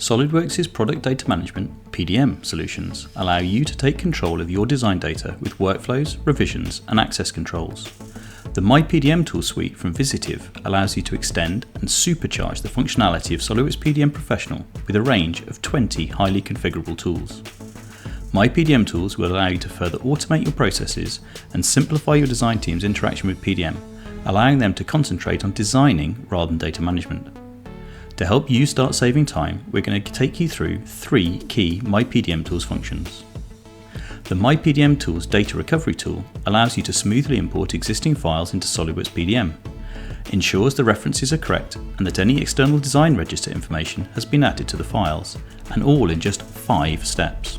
SOLIDWORKS' product data management PDM solutions allow you to take control of your design data with workflows, revisions and access controls. The myPDMtools suite from Visiativ allows you to extend and supercharge the functionality of SOLIDWORKS PDM Professional with a range of 20 highly configurable tools. myPDMtools will allow you to further automate your processes and simplify your design team's interaction with PDM, allowing them to concentrate on designing rather than data management. To help you start saving time, we're going to take you through 3 key myPDMtools functions. The myPDMtools data recovery tool allows you to smoothly import existing files into SOLIDWORKS PDM, ensures the references are correct and that any external design register information has been added to the files, and all in just 5 steps.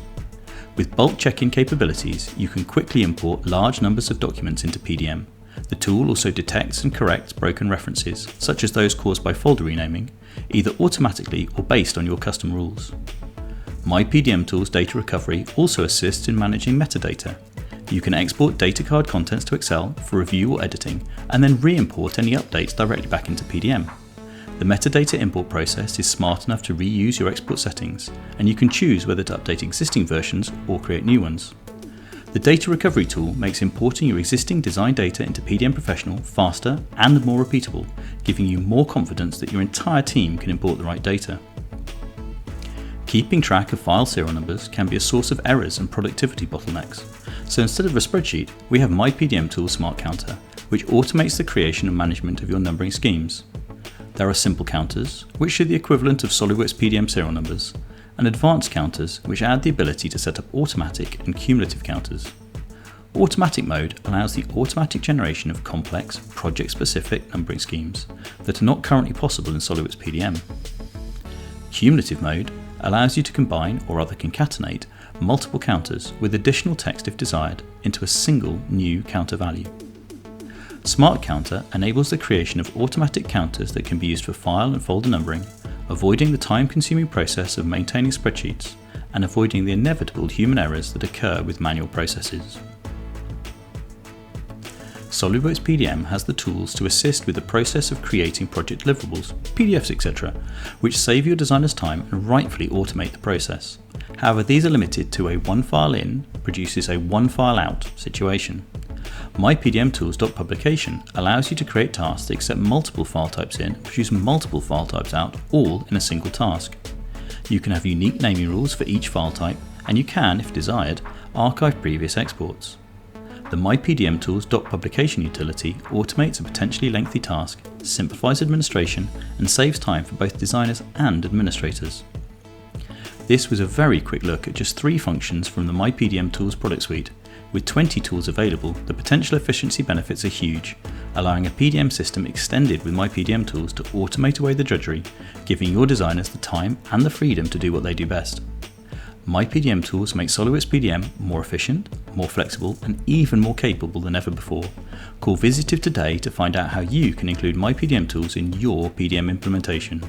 With bulk check-in capabilities, you can quickly import large numbers of documents into PDM. The tool also detects and corrects broken references, such as those caused by folder renaming, either automatically or based on your custom rules. myPDMtools data recovery also assists in managing metadata. You can export data card contents to Excel for review or editing, and then re-import any updates directly back into PDM. The metadata import process is smart enough to reuse your export settings, and you can choose whether to update existing versions or create new ones. The data recovery tool makes importing your existing design data into PDM Professional faster and more repeatable, giving you more confidence that your entire team can import the right data. Keeping track of file serial numbers can be a source of errors and productivity bottlenecks, so instead of a spreadsheet, we have myPDMtools Smart Counter, which automates the creation and management of your numbering schemes. There are simple counters, which are the equivalent of SOLIDWORKS PDM serial numbers, and advanced counters, which add the ability to set up automatic and cumulative counters. Automatic mode allows the automatic generation of complex, project-specific numbering schemes that are not currently possible in SOLIDWORKS PDM. Cumulative mode allows you to combine or rather concatenate multiple counters with additional text if desired into a single new counter value. Smart Counter enables the creation of automatic counters that can be used for file and folder numbering, avoiding the time-consuming process of maintaining spreadsheets and avoiding the inevitable human errors that occur with manual processes. SOLIDWORKS PDM has the tools to assist with the process of creating project deliverables, PDFs, etc., which save your designers time and rightfully automate the process. However, these are limited to a one file in produces a one file out situation. myPDMtools.publication allows you to create tasks that accept multiple file types in and produce multiple file types out, all in a single task. You can have unique naming rules for each file type, and you can, if desired, archive previous exports. The myPDMtools.publication utility automates a potentially lengthy task, simplifies administration, and saves time for both designers and administrators. This was a very quick look at just 3 functions from the myPDMtools product suite. With 20 tools available, the potential efficiency benefits are huge, allowing a PDM system extended with myPDMtools to automate away the drudgery, giving your designers the time and the freedom to do what they do best. myPDMtools make SOLIDWORKS PDM more efficient, more flexible and even more capable than ever before. Call Visiativ today to find out how you can include myPDMtools in your PDM implementation.